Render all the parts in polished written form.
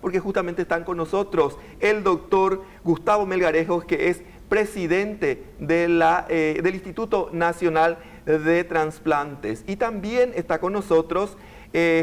porque justamente están con nosotros el doctor Gustavo Melgarejos, que es presidente de del Instituto Nacional de Transplantes. Y también está con nosotros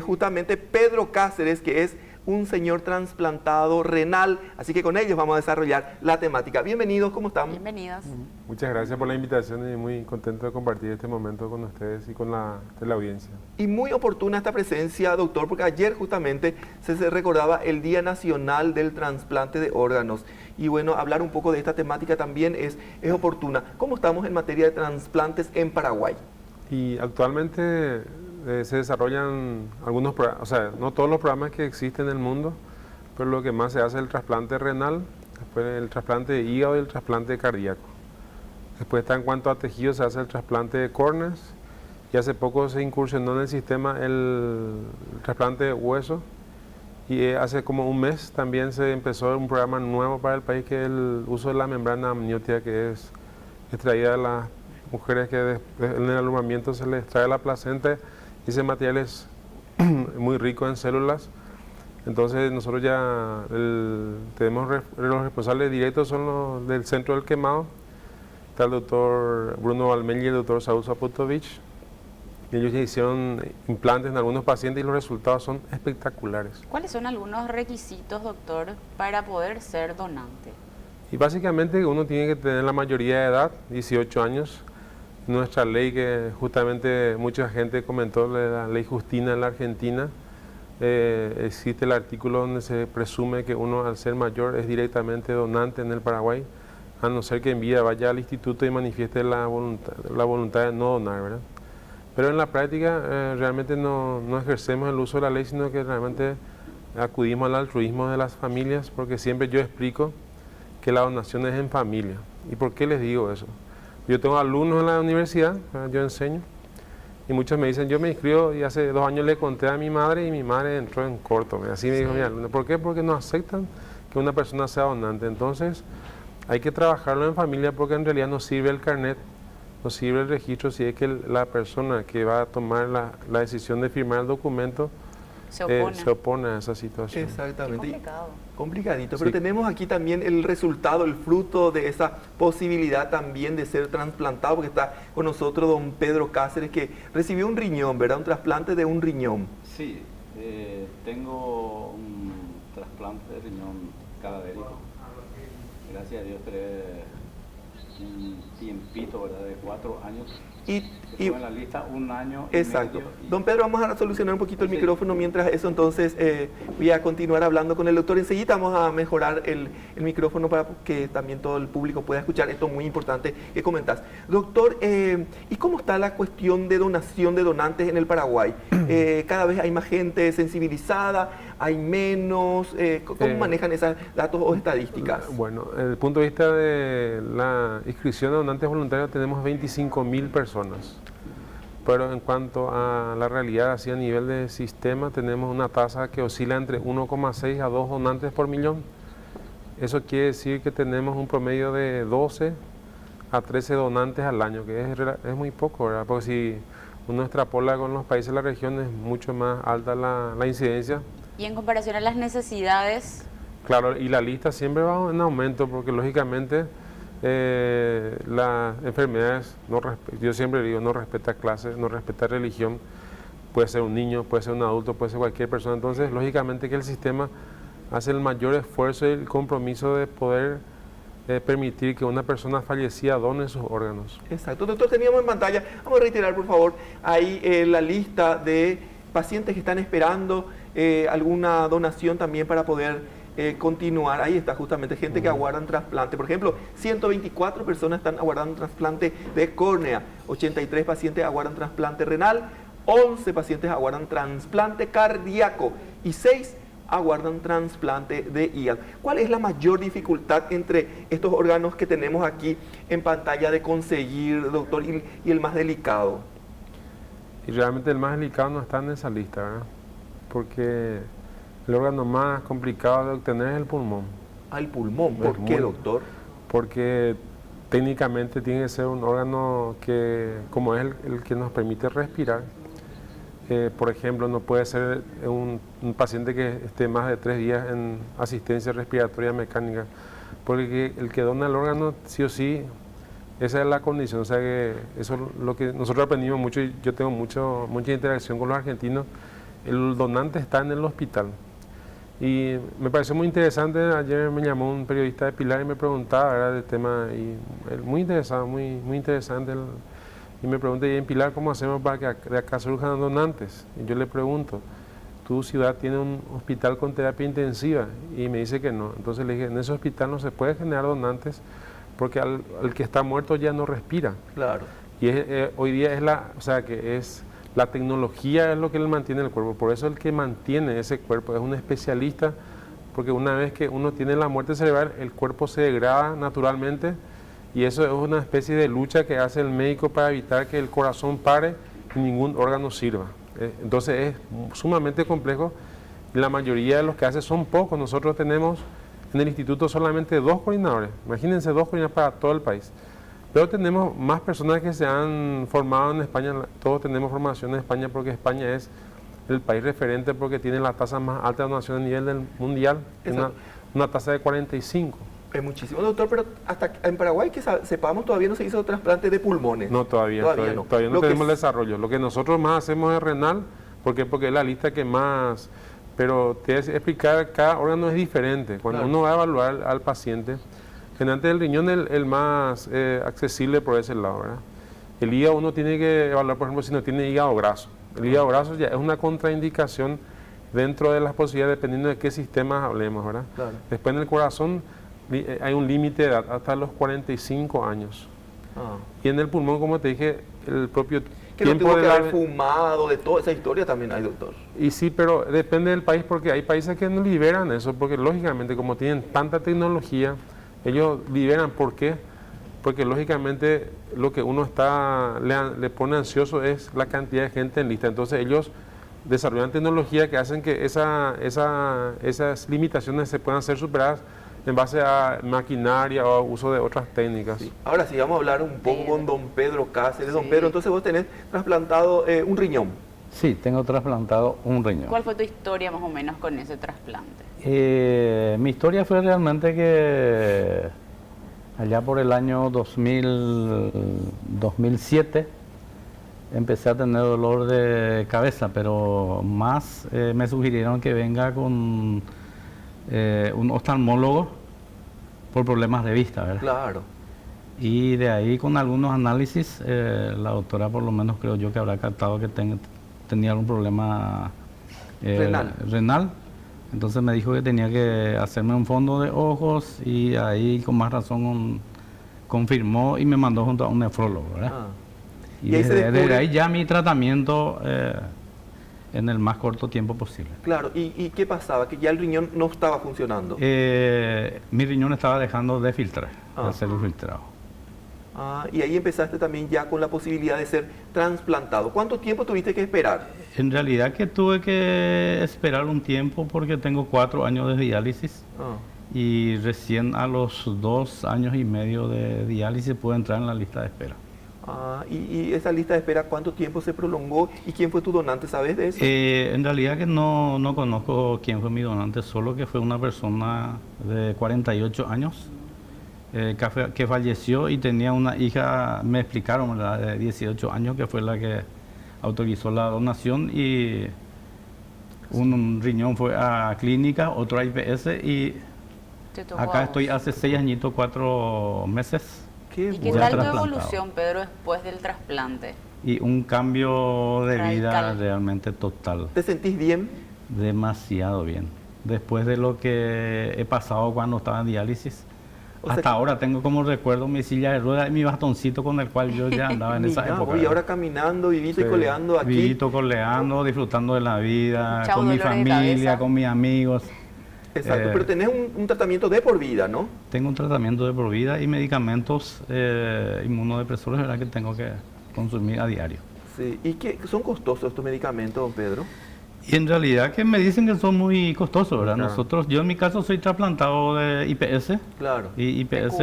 justamente Pedro Cáceres, que es un señor trasplantado renal, así que con ellos vamos a desarrollar la temática. Bienvenidos, ¿cómo están? Bienvenidos. Muchas gracias por la invitación y muy contento de compartir este momento con ustedes y con la audiencia. Y muy oportuna esta presencia, doctor, porque ayer justamente se recordaba el Día Nacional del Trasplante de Órganos. Y bueno, hablar un poco de esta temática también es oportuna. ¿Cómo estamos en materia de trasplantes en Paraguay? Y actualmente se desarrollan algunos programas, o sea, no todos los programas que existen en el mundo, pero lo que más se hace es el trasplante renal, después el trasplante de hígado y el trasplante cardíaco. Después está en cuanto a tejidos, se hace el trasplante de córneas, y hace poco se incursionó en el sistema el trasplante de hueso, y hace como un mes también se empezó un programa nuevo para el país, que es el uso de la membrana amniótica, que es extraída de las mujeres que en el alumbramiento se les extrae la placenta. Ese material es muy rico en células, entonces nosotros ya tenemos los responsables directos, son los del centro del quemado. Está el doctor Bruno Valmeli y el doctor Saúl Zaputovich. Ellos ya hicieron implantes en algunos pacientes y los resultados son espectaculares. ¿Cuáles son algunos requisitos, doctor, para poder ser donante? Y básicamente uno tiene que tener la mayoría de edad, 18 años. Nuestra ley, que justamente mucha gente comentó, la ley Justina en la Argentina, existe el artículo donde se presume que uno, al ser mayor, es directamente donante en el Paraguay, a no ser que en vida vaya al instituto y manifieste la voluntad de no donar, ¿verdad? Pero en la práctica realmente no ejercemos el uso de la ley, sino que realmente acudimos al altruismo de las familias, porque siempre yo explico que la donación es en familia. ¿Y por qué les digo eso? Yo tengo alumnos en la universidad, yo enseño, y muchos me dicen, yo me inscribo y hace 2 años le conté a mi madre y mi madre entró en corto. Así me dijo mi alumno. ¿Por qué? Porque no aceptan que una persona sea donante. Entonces hay que trabajarlo en familia, porque en realidad nos sirve el carnet, nos sirve el registro si es que la persona que va a tomar la decisión de firmar el documento se opone a esa situación. Exactamente. Qué complicado. Complicadito, Sí. pero tenemos aquí también el resultado, el fruto de esa posibilidad también de ser trasplantado, porque está con nosotros don Pedro Cáceres, que recibió un riñón, ¿verdad? Un trasplante de un riñón. Sí, tengo un trasplante de riñón cadavérico. Gracias a Dios esperé un tiempito, ¿verdad? De 4 años. Estuve en la lista 1 año y exacto. medio. Don Pedro, vamos a solucionar un poquito el Sí. micrófono. Mientras eso, entonces, voy a continuar hablando con el doctor. Enseguida vamos a mejorar el micrófono para que también todo el público pueda escuchar esto muy importante que comentas. Doctor, ¿y cómo está la cuestión de donación de donantes en el Paraguay? ¿Cada vez hay más gente sensibilizada? ¿Hay menos? ¿Cómo manejan esos datos o estadísticas? Bueno, desde el punto de vista de la inscripción de donantes voluntarios tenemos 25.000 personas. Pero en cuanto a la realidad, así a nivel de sistema, tenemos una tasa que oscila entre 1,6 a 2 donantes por millón. Eso quiere decir que tenemos un promedio de 12 a 13 donantes al año, que es muy poco, ¿verdad? Porque si uno extrapola con los países de la región, es mucho más alta la incidencia. Y en comparación a las necesidades, Claro, y la lista siempre va en aumento, porque lógicamente las enfermedades, yo siempre digo, no respeta clase, no respeta religión, puede ser un niño, puede ser un adulto, puede ser cualquier persona. Entonces, lógicamente que el sistema hace el mayor esfuerzo y el compromiso de poder permitir que una persona fallecida done sus órganos. Exacto. Doctor, teníamos en pantalla, vamos a reiterar por favor, ahí la lista de pacientes que están esperando alguna donación también para poder continuar. Ahí está justamente gente que aguardan trasplante. Por ejemplo, 124 personas están aguardando trasplante de córnea, 83 pacientes aguardan trasplante renal, 11 pacientes aguardan trasplante cardíaco y 6 aguardan trasplante de hígado. ¿Cuál es la mayor dificultad entre estos órganos que tenemos aquí en pantalla de conseguir, doctor, y el más delicado? Y realmente el más delicado no está en esa lista, ¿verdad? Porque el órgano más complicado de obtener es el pulmón. Al pulmón. ¿Por qué, doctor? Porque técnicamente tiene que ser un órgano que, como es el que nos permite respirar, Por ejemplo, no puede ser un paciente que esté más de 3 días en asistencia respiratoria mecánica, porque el que dona el órgano, sí o sí, esa es la condición. O sea que eso es lo que nosotros aprendimos mucho, y yo tengo mucha interacción con los argentinos. El donante está en el hospital. Y me pareció muy interesante, ayer me llamó un periodista de Pilar y me preguntaba, era del tema, y él muy interesado, muy interesante. Y me pregunta, ¿y en Pilar cómo hacemos para que de acá surjan donantes? Y yo le pregunto, ¿tu ciudad tiene un hospital con terapia intensiva? Y me dice que no. Entonces le dije, en ese hospital no se puede generar donantes porque al que está muerto ya no respira. Claro. Y hoy día la tecnología es lo que le mantiene el cuerpo. Por eso el que mantiene ese cuerpo es un especialista, porque una vez que uno tiene la muerte cerebral, el cuerpo se degrada naturalmente. Y eso es una especie de lucha que hace el médico para evitar que el corazón pare y ningún órgano sirva. Entonces es sumamente complejo y la mayoría de los que hace son pocos. Nosotros tenemos en el instituto solamente 2 coordinadores. Imagínense 2 coordinadores para todo el país. Pero tenemos más personas que se han formado en España. Todos tenemos formación en España porque España es el país referente porque tiene la tasa más alta de donación a nivel del mundial. Una tasa de 45. Es muchísimo, doctor, pero hasta en Paraguay, que sepamos, todavía no se hizo trasplante de pulmones. No, todavía no tenemos el desarrollo. Lo que nosotros más hacemos es renal, porque es la lista que más... Pero te voy a explicar, cada órgano es diferente. Cuando uno va a evaluar al paciente, generalmente el riñón es el más accesible por ese lado, ¿verdad? El hígado uno tiene que evaluar, por ejemplo, si no tiene hígado graso. El hígado graso ya es una contraindicación dentro de las posibilidades, dependiendo de qué sistemas hablemos, ¿verdad? Claro. Después en el corazón hay un límite de edad, hasta los 45 años. Y en el pulmón, como te dije, el propio que tiempo no tuvo que haber fumado, de toda esa historia también hay, doctor. Y sí, pero depende del país, porque hay países que no liberan eso, porque lógicamente, como tienen tanta tecnología, ellos liberan. ¿Por qué? Porque lógicamente lo que uno le pone ansioso es la cantidad de gente en lista. Entonces ellos desarrollan tecnología que hacen que esas limitaciones se puedan ser superadas en base a maquinaria o uso de otras técnicas. Sí. Ahora sí, vamos a hablar un poco con don Pedro Cáceres. Don Pedro, entonces vos tenés trasplantado un riñón. Sí, tengo trasplantado un riñón. ¿Cuál fue tu historia más o menos con ese trasplante? Mi historia fue realmente que allá por el año 2007 empecé a tener dolor de cabeza, pero más me sugirieron que venga con un oftalmólogo por problemas de vista, ¿verdad? Claro. Y de ahí con algunos análisis, la doctora por lo menos creo yo que habrá captado que tenía algún problema renal. Entonces me dijo que tenía que hacerme un fondo de ojos y ahí con más razón confirmó y me mandó junto a un nefrólogo, ¿verdad? Y desde ahí ya mi tratamiento en el más corto tiempo posible. Claro, ¿y qué pasaba? Que ya el riñón no estaba funcionando. Mi riñón estaba dejando de filtrar, de ser filtrado. Y ahí empezaste también ya con la posibilidad de ser trasplantado. ¿Cuánto tiempo tuviste que esperar? En realidad que tuve que esperar un tiempo porque tengo 4 años de diálisis y recién a los 2 años y medio de diálisis pude entrar en la lista de espera. ¿Y esa lista de espera cuánto tiempo se prolongó y quién fue tu donante? ¿Sabes de eso? En realidad que no conozco quién fue mi donante, solo que fue una persona de 48 años que falleció y tenía una hija, me explicaron, ¿verdad?, de 18 años, que fue la que autorizó la donación, y un riñón fue a clínica, otro a IPS, y acá estoy hace 6 añitos, 4 meses. ¿Y qué tal tu evolución, Pedro, después del trasplante? Y un cambio de vida realmente total. ¿Te sentís bien? Demasiado bien. Después de lo que he pasado cuando estaba en diálisis, hasta ahora tengo como recuerdo mi silla de ruedas y mi bastoncito con el cual yo ya andaba en esa época. Y ahora caminando, vivito y coleando aquí. Vivito, coleando, disfrutando de la vida, con mi familia, con mis amigos. Exacto, pero tenés un tratamiento de por vida, ¿no? Tengo un tratamiento de por vida y medicamentos inmunodepresores, ¿verdad?, que tengo que consumir a diario. Sí, ¿y qué son costosos estos medicamentos, don Pedro? Y en realidad que me dicen que son muy costosos, ¿verdad? Claro. Yo en mi caso soy trasplantado de IPS. Claro. Y IPS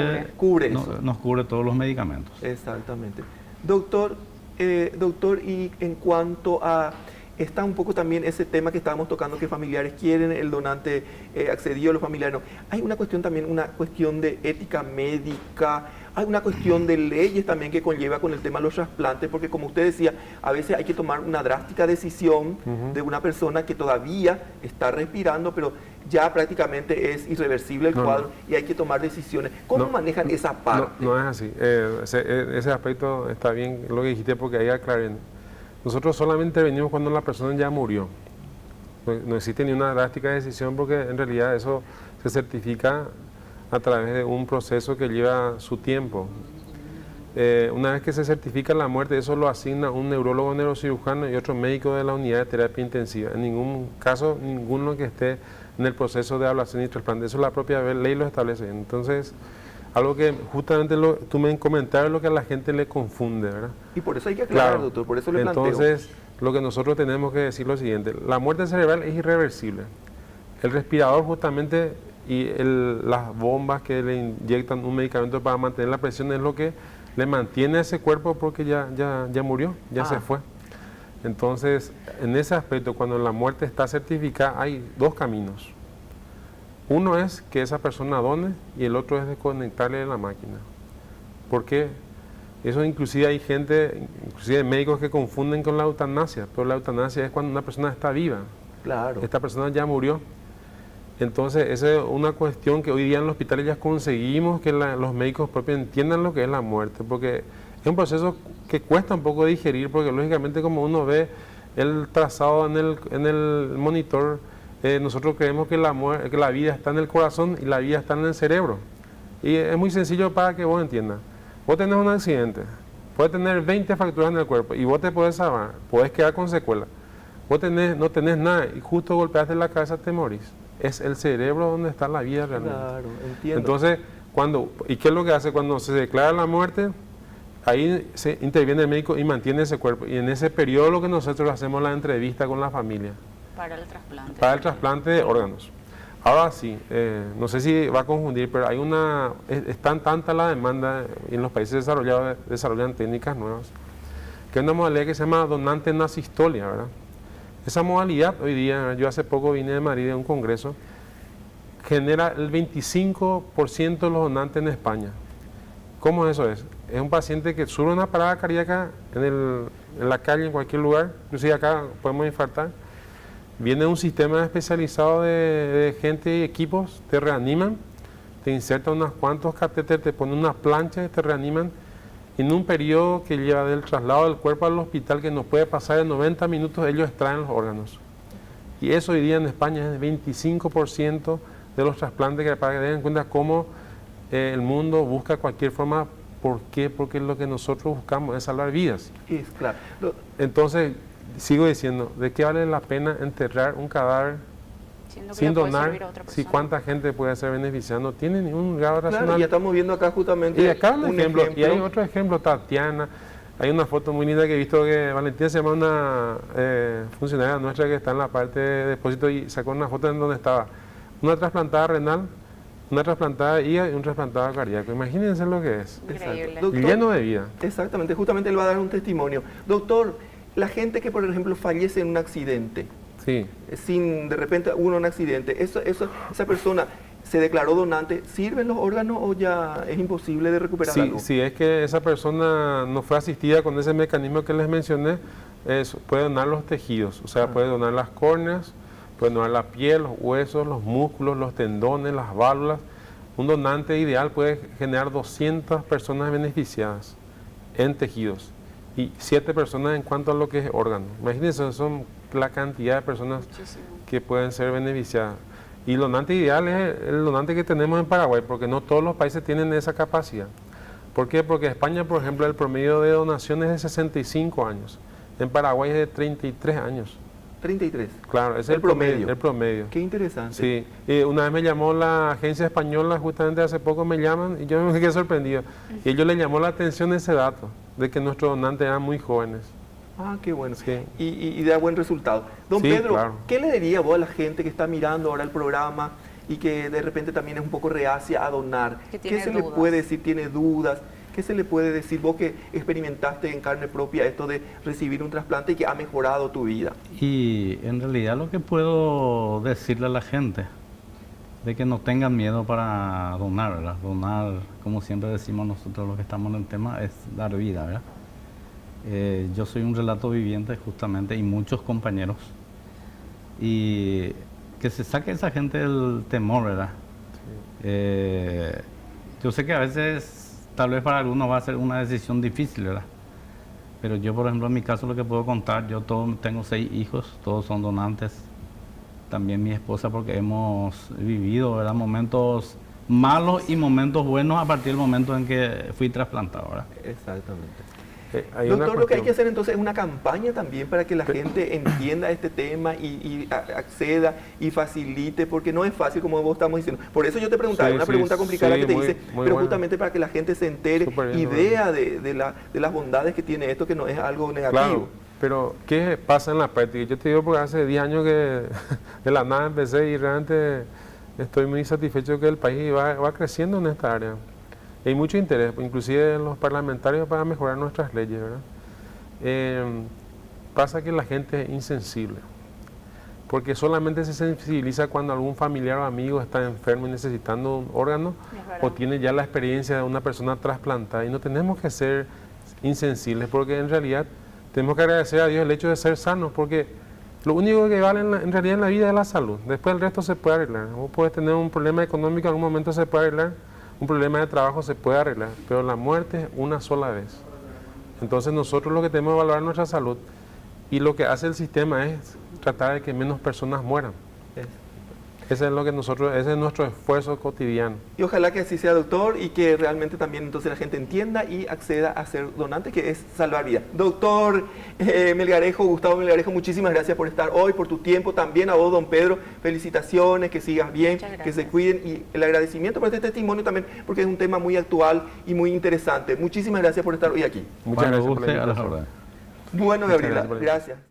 nos cubre todos los medicamentos. Exactamente. Doctor, y en cuanto a está un poco también ese tema que estábamos tocando, que familiares quieren, el donante accedió, los familiares no. Hay una cuestión también, una cuestión de ética médica, hay una cuestión de leyes también que conlleva con el tema de los trasplantes, porque como usted decía, a veces hay que tomar una drástica decisión de una persona que todavía está respirando, pero ya prácticamente es irreversible el cuadro y hay que tomar decisiones. ¿Cómo manejan esa parte? No es así. Ese aspecto está bien lo que dijiste, porque ahí aclaren. Nosotros solamente venimos cuando la persona ya murió. No existe ni una drástica decisión, porque en realidad eso se certifica a través de un proceso que lleva su tiempo. Una vez que se certifica la muerte, eso lo asigna un neurólogo neurocirujano y otro médico de la unidad de terapia intensiva. En ningún caso, ninguno que esté en el proceso de ablación y trasplante. Eso la propia ley lo establece. Entonces, algo que justamente tú me comentaste es lo que a la gente le confunde, ¿verdad? Y por eso hay que aclarar, Claro. doctor, por eso le planteo. Entonces, lo que nosotros tenemos que decir es lo siguiente: la muerte cerebral es irreversible. El respirador justamente y las bombas que le inyectan un medicamento para mantener la presión es lo que le mantiene a ese cuerpo, porque ya murió, ya se fue. Entonces, en ese aspecto, cuando la muerte está certificada, hay dos caminos. Uno es que esa persona done y el otro es desconectarle de la máquina. Porque eso inclusive hay gente, inclusive médicos que confunden con la eutanasia, pero la eutanasia es cuando una persona está viva. Claro. Esta persona ya murió. Entonces, esa es una cuestión que hoy día en los hospitales ya conseguimos que los médicos propios entiendan lo que es la muerte, porque es un proceso que cuesta un poco digerir, porque lógicamente como uno ve el trazado en el monitor, nosotros creemos que la vida está en el corazón y la vida está en el cerebro. Y es muy sencillo para que vos entiendas. Vos tenés un accidente, puedes tener 20 fracturas en el cuerpo y vos te podés salvar, podés quedar con secuelas. Vos no tenés nada y justo golpeaste la cabeza, te morís. Es el cerebro donde está la vida realmente. Claro, entiendo. Entonces, ¿y qué es lo que hace cuando se declara la muerte? Ahí se interviene el médico y mantiene ese cuerpo. Y en ese periodo lo que nosotros hacemos la entrevista con la familia. Para el trasplante. Para el trasplante de órganos. Ahora sí, no sé si va a confundir, pero es tan tanta la demanda, y en los países desarrollados desarrollan técnicas nuevas, que hay una modalidad que se llama donante en asistolia, ¿verdad? Esa modalidad hoy día, yo hace poco vine de Madrid de un congreso, genera el 25% de los donantes en España. ¿Cómo eso es? Es un paciente que sufre una parada cardíaca en la calle, en cualquier lugar, inclusive acá podemos infartar. Viene un sistema especializado de gente y equipos, te reaniman, te insertan unos cuantos catéteres, te ponen unas planchas y te reaniman en un periodo que lleva del traslado del cuerpo al hospital, que nos puede pasar de 90 minutos, ellos extraen los órganos. Y eso hoy día en España es el 25% de los trasplantes, que para que den en cuenta cómo el mundo busca cualquier forma. ¿Por qué? Porque lo que nosotros buscamos es salvar vidas. Es claro. Entonces, sigo diciendo, ¿de qué vale la pena enterrar un cadáver sin donar? Si cuánta gente puede ser beneficiada, no tiene ningún grado racional. Claro, ya estamos viendo acá justamente y acá un ejemplo. Y hay otro ejemplo, Tatiana. Hay una foto muy linda que he visto, que Valentina se llama una funcionaria nuestra que está en la parte de depósito, y sacó una foto en donde estaba una trasplantada renal, una trasplantada de hígado y un trasplantado cardíaco. Imagínense lo que es. Increíble. Doctor, lleno de vida. Exactamente, justamente él va a dar un testimonio. Doctor, la gente que por ejemplo fallece en un accidente, Sí. de repente hubo un accidente, esa persona se declaró donante, ¿sirven los órganos o ya es imposible de recuperar algo? Si es que esa persona no fue asistida con ese mecanismo que les mencioné, puede donar los tejidos, o sea, puede donar las córneas, puede donar la piel, los huesos, los músculos, los tendones, las válvulas. Un donante ideal puede generar 200 personas beneficiadas en tejidos y 7 personas en cuanto a lo que es órgano. Imagínense, son la cantidad de personas que pueden ser beneficiadas. Y el donante ideal es el donante que tenemos en Paraguay, porque no todos los países tienen esa capacidad. ¿Por qué? Porque en España, por ejemplo, el promedio de donación es de 65 años. En Paraguay es de 33 años. 33. Claro, ese es El promedio. El promedio. Qué interesante. Sí, una vez me llamó la agencia española, justamente hace poco me llaman, y yo me quedé sorprendido. Y ellos les llamó la atención ese dato, de que nuestros donantes eran muy jóvenes. Ah, qué bueno. Sí. Y da buen resultado. Don Sí, Pedro, claro. ¿qué le diría vos a la gente que está mirando ahora el programa y que de repente también es un poco reacia a donar? Que tiene ¿Qué se le dudas. puede decir? Tiene dudas. ¿Qué se le puede decir vos que experimentaste en carne propia esto de recibir un trasplante y que ha mejorado tu vida? Y en realidad lo que puedo decirle a la gente, de que no tengan miedo para donar, ¿verdad? Donar, como siempre decimos nosotros los que estamos en el tema, es dar vida, ¿verdad? Yo soy un relato viviente justamente y muchos compañeros. Y que se saque esa gente del temor, ¿verdad? Yo sé que a veces, tal vez para algunos va a ser una decisión difícil, ¿verdad? Pero yo, por ejemplo, en mi caso lo que puedo contar, tengo 6 hijos, todos son donantes. También mi esposa, porque hemos vivido, ¿verdad?, momentos malos y momentos buenos a partir del momento en que fui trasplantado, ¿verdad? Exactamente. Hay una Doctor, lo que hay cuestión. que hacer entonces es una campaña también para que la gente entienda este tema y acceda y facilite, porque no es fácil como vos estamos diciendo. Por eso yo te preguntaba, Sí, una sí, pregunta complicada sí, que te muy- hice, muy pero bueno. justamente para que la gente se entere Súper y bien, vea de las bondades que tiene esto, que no es algo negativo. Claro, pero ¿qué pasa en la práctica? Yo te digo porque hace 10 años que de la nada empecé y realmente estoy muy satisfecho que el país va creciendo en esta área. Hay mucho interés, inclusive en los parlamentarios, para mejorar nuestras leyes, ¿verdad? Pasa que la gente es insensible, porque solamente se sensibiliza cuando algún familiar o amigo está enfermo y necesitando un órgano Es verdad. o tiene ya la experiencia de una persona trasplantada, y no tenemos que ser insensibles, porque en realidad tenemos que agradecer a Dios el hecho de ser sanos, porque lo único que vale en realidad en la vida es la salud. Después el resto se puede arreglar. Vos puedes tener un problema económico, en algún momento se puede arreglar, un problema de trabajo se puede arreglar, pero la muerte es una sola vez. Entonces nosotros lo que tenemos que valorar nuestra salud, y lo que hace el sistema es tratar de que menos personas mueran. Ese es ese es nuestro esfuerzo cotidiano. Y ojalá que así sea, doctor, y que realmente también entonces la gente entienda y acceda a ser donante, que es salvar vidas. Doctor Melgarejo, Gustavo Melgarejo, muchísimas gracias por estar hoy, por tu tiempo. También a vos, don Pedro, felicitaciones, que sigas bien, Muchas que gracias. se cuiden, y el agradecimiento por este testimonio también, porque es un tema muy actual y muy interesante. Muchísimas gracias por estar hoy aquí. Muchas Cuando gracias por la guste, a las invitación. órdenes. Bueno, Muchas Gabriela, gracias por la invitación. gracias.